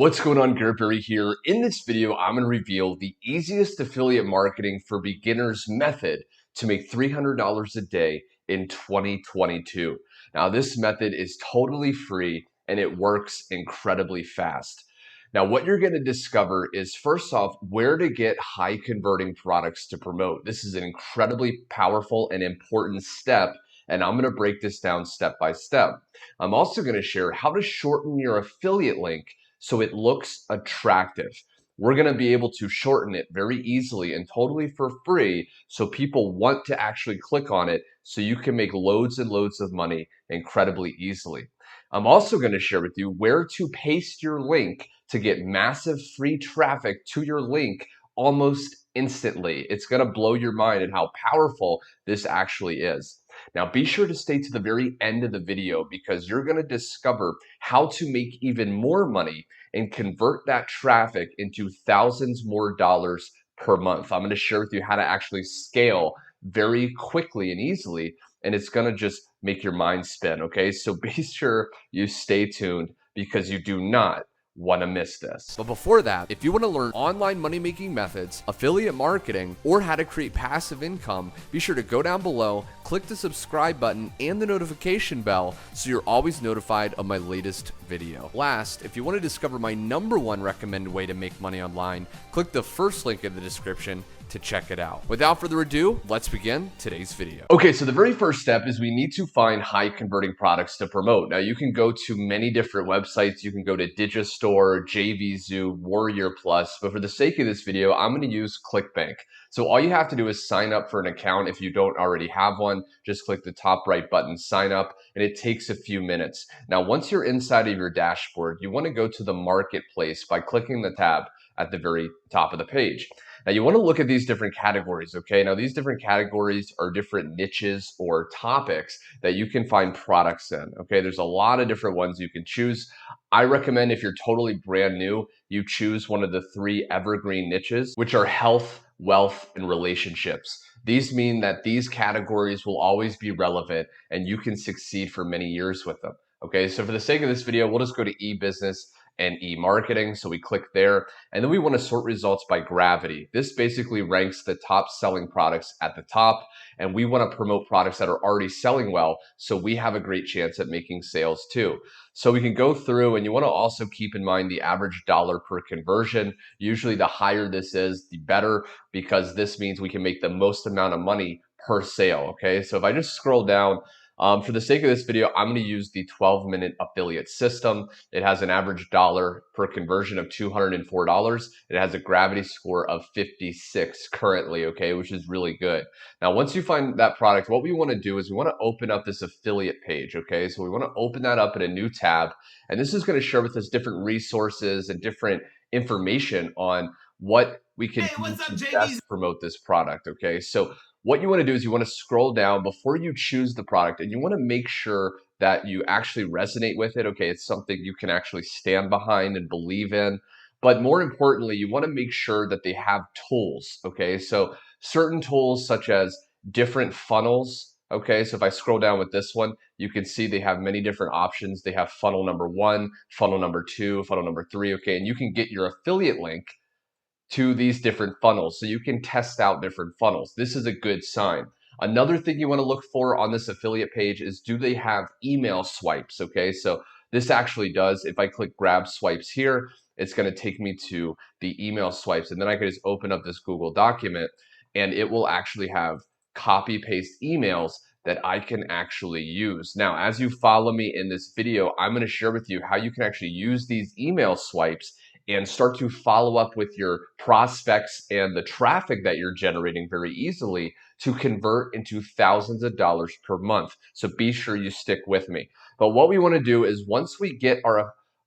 What's going on, Garrett here. In this video, I'm going to reveal the easiest affiliate marketing for beginners method to make $300 a day in 2022. Now, this method is totally free and it works incredibly fast. Now, what you're going to discover is first off, where to get high converting products to promote. This is an incredibly powerful and important step, and I'm going to break this down step by step. I'm also going to share how to shorten your affiliate link so it looks attractive. We're going to be able to shorten it very easily and totally for free so people want to actually click on it so you can make loads and loads of money incredibly easily. I'm also going to share with you where to paste your link to get massive free traffic to your link almost instantly. It's going to blow your mind at how powerful this actually is. Now, be sure to stay to the very end of the video because you're going to discover how to make even more money and convert that traffic into thousands more dollars per month. I'm going to share with you how to actually scale very quickly and easily, and it's going to just make your mind spin, okay? So be sure you stay tuned because you do not want to miss this. But before that, if you want to learn online money-making methods, affiliate marketing, or how to create passive income, be sure to go down below, click the subscribe button and the notification bell so you're always notified of my latest video. Last, if you want to discover my #1 recommended way to make money online, click the first link in the description to check it out. Without further ado, let's begin today's video. Okay, so the very first step is we need to find high converting products to promote. Now you can go to many different websites. You can go to Digistore, JVZoo, Warrior Plus, but for the sake of this video, I'm going to use ClickBank. So all you have to do is sign up for an account. If you don't already have one, just click the top right button, sign up, and it takes a few minutes. Now, once you're inside of your dashboard, you want to go to the marketplace by clicking the tab at the very top of the page. Now you want to look at these different categories, okay? Now these different categories are different niches or topics that you can find products in, okay? There's a lot of different ones you can choose. I recommend if you're totally brand new, you choose one of the 3 evergreen niches, which are health, wealth, and relationships. These mean that these categories will always be relevant and you can succeed for many years with them. Okay, so for the sake of this video, we'll just go to e-business and e-marketing. So we click there, and then we want to sort results by gravity. This basically ranks the top selling products at the top, and we want to promote products that are already selling well, so we have a great chance at making sales too. So we can go through, and you want to also keep in mind the average dollar per conversion. Usually the higher this is, the better, because this means we can make the most amount of money per sale. Okay, so if I just scroll down, for the sake of this video, I'm going to use the 12-minute affiliate system. It has an average dollar per conversion of $204. It has a gravity score of 56 currently, okay, which is really good. Now, once you find that product, what we want to do is we want to open up this affiliate page, okay? So we want to open that up in a new tab, and this is going to share with us different resources and different information on what we can do to best promote this product, okay? So what you want to do is you want to scroll down before you choose the product, and you want to make sure that you actually resonate with it. Okay, it's something you can actually stand behind and believe in. But more importantly, you want to make sure that they have tools. Okay, so certain tools such as different funnels. Okay, so if I scroll down with this one, you can see they have many different options. They have funnel number 1, funnel number 2, funnel number 3. Okay, and you can get your affiliate link to these different funnels. So you can test out different funnels. This is a good sign. Another thing you want to look for on this affiliate page is, do they have email swipes? Okay, so this actually does. If I click grab swipes here, it's going to take me to the email swipes, and then I can just open up this Google document and it will actually have copy paste emails that I can actually use. Now, as you follow me in this video, I'm going to share with you how you can actually use these email swipes and start to follow up with your prospects and the traffic that you're generating very easily to convert into thousands of dollars per month. So be sure you stick with me. But what we want to do is, once we get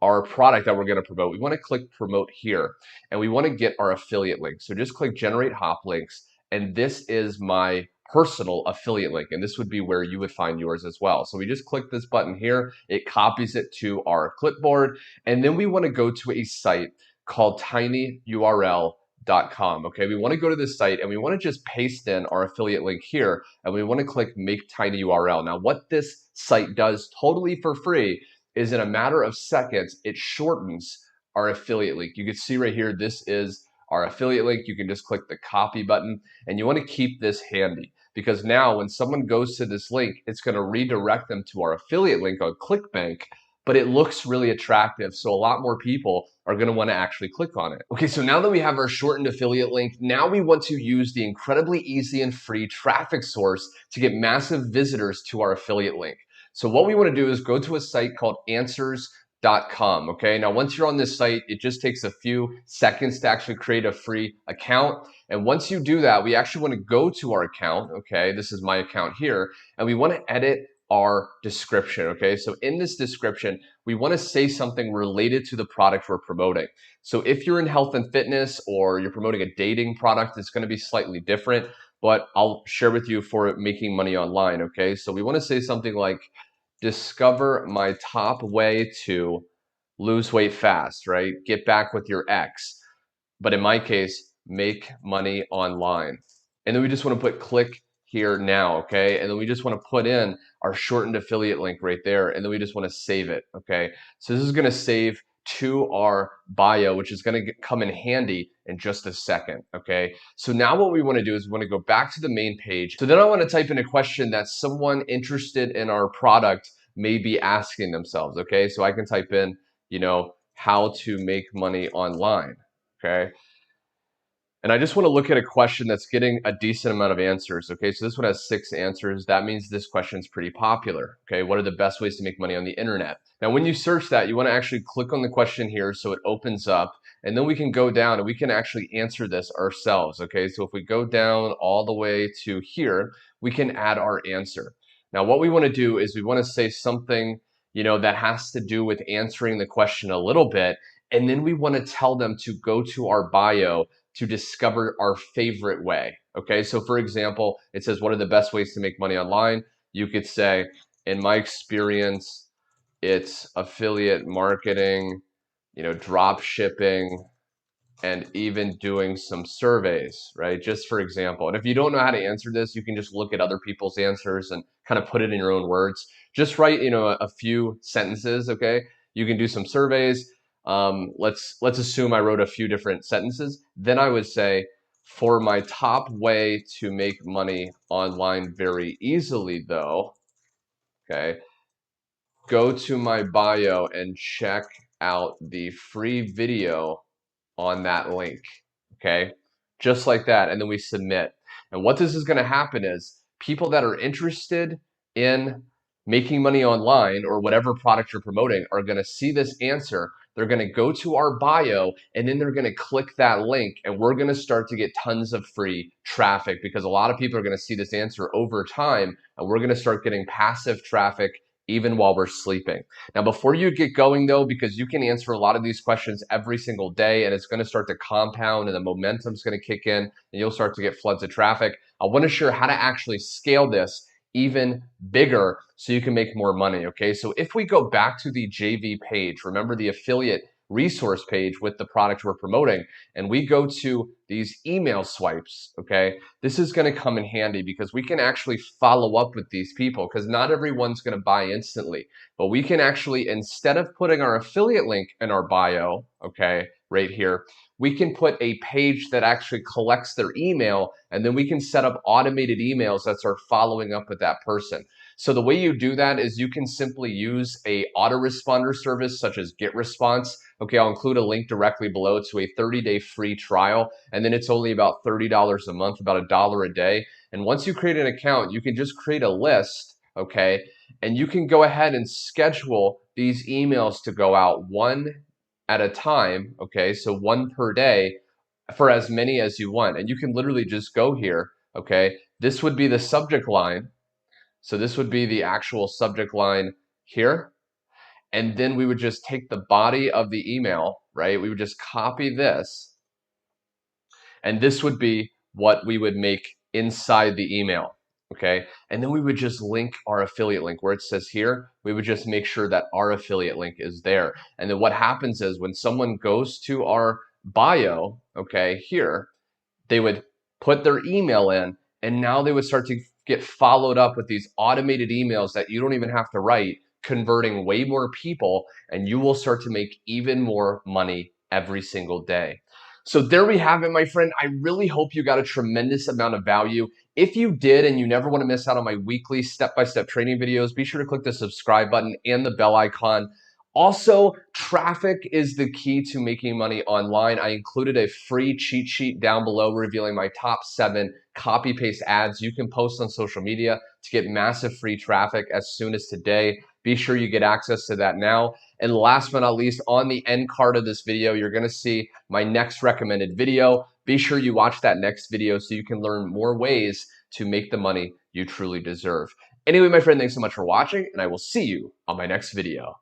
our product that we're going to promote, we want to click promote here, and we want to get our affiliate link. So just click generate hop links, and this is my personal affiliate link, and this would be where you would find yours as well. So we just click this button here, it copies it to our clipboard, and then we want to go to a site called tinyurl.com. Okay, we want to go to this site and we want to just paste in our affiliate link here, and we want to click make tiny URL. Now, what this site does totally for free is, in a matter of seconds, it shortens our affiliate link. You can see right here, this is our affiliate link. You can just click the copy button, and you want to keep this handy because now when someone goes to this link, it's going to redirect them to our affiliate link on ClickBank, but it looks really attractive. So a lot more people are going to want to actually click on it. Okay, so now that we have our shortened affiliate link, now we want to use the incredibly easy and free traffic source to get massive visitors to our affiliate link. So what we want to do is go to a site called answers.com. Okay, now once you're on this site, it just takes a few seconds to actually create a free account. And once you do that, we actually want to go to our account. Okay, this is my account here, and we want to edit our description. Okay, so in this description, we want to say something related to the product we're promoting. So if you're in health and fitness or you're promoting a dating product, it's going to be slightly different, but I'll share with you for making money online. Okay, so we want to say something like, discover my top way to lose weight fast, right? Get back with your ex. But in my case, make money online. And then we just want to put click here now, okay? And then we just want to put in our shortened affiliate link right there. And then we just want to save it, okay? So this is going to save to our bio, which is going to come in handy in just a second, okay? So now what we want to do is we want to go back to the main page. So then I want to type in a question that someone interested in our product may be asking themselves, okay? So I can type in, how to make money online, okay? And I just want to look at a question that's getting a decent amount of answers. Okay, so this one has 6 answers. That means this question is pretty popular. Okay, what are the best ways to make money on the internet? Now, when you search that, you want to actually click on the question here so it opens up, and then we can go down and we can actually answer this ourselves. Okay, so if we go down all the way to here, we can add our answer. Now, what we want to do is we want to say something, that has to do with answering the question a little bit, and then we want to tell them to go to our bio to discover our favorite way. Okay, so for example, it says, what are the best ways to make money online? You could say, in my experience, it's affiliate marketing, drop shipping, and even doing some surveys, right? Just for example. And if you don't know how to answer this, you can just look at other people's answers and kind of put it in your own words. Just write, a few sentences, okay? You can do some surveys. Let's assume I wrote a few different sentences. Then I would say, for my top way to make money online very easily, though, okay, go to my bio and check out the free video on that link, okay? Just like that, and then we submit. And what this is gonna happen is people that are interested in making money online or whatever product you're promoting are gonna see this answer, they're gonna go to our bio, and then they're gonna click that link, and we're gonna start to get tons of free traffic because a lot of people are gonna see this answer over time, and we're gonna start getting passive traffic even while we're sleeping. Now, before you get going though, because you can answer a lot of these questions every single day and it's going to start to compound and the momentum's going to kick in and you'll start to get floods of traffic, I want to share how to actually scale this even bigger so you can make more money, okay? So if we go back to the JV page, remember the affiliate resource page with the product we're promoting, and we go to these email swipes, okay? This is going to come in handy because we can actually follow up with these people because not everyone's going to buy instantly. But we can actually, instead of putting our affiliate link in our bio, okay, right here, we can put a page that actually collects their email, and then we can set up automated emails that start following up with that person. So the way you do that is you can simply use a autoresponder service such as GetResponse. Okay, I'll include a link directly below to a 30-day free trial, and then it's only about $30 a month, about $1 a day. And once you create an account, you can just create a list, okay, and you can go ahead and schedule these emails to go out one at a time, okay, so one per day for as many as you want. And you can literally just go here, okay, this would be the subject line. So this would be the actual subject line here. And then we would just take the body of the email, right? We would just copy this, and this would be what we would make inside the email, okay? And then we would just link our affiliate link where it says here, we would just make sure that our affiliate link is there. And then what happens is when someone goes to our bio, okay, here, they would put their email in, and now they would start to get followed up with these automated emails that you don't even have to write converting way more people, and you will start to make even more money every single day. So there we have it, my friend. I really hope you got a tremendous amount of value. If you did and you never want to miss out on my weekly step-by-step training videos, be sure to click the subscribe button and the bell icon. Also, traffic is the key to making money online. I included a free cheat sheet down below revealing my top 7 copy paste ads you can post on social media to get massive free traffic as soon as today. Be sure you get access to that now. And last but not least, on the end card of this video, you're going to see my next recommended video. Be sure you watch that next video so you can learn more ways to make the money you truly deserve. Anyway, my friend, thanks so much for watching, and I will see you on my next video.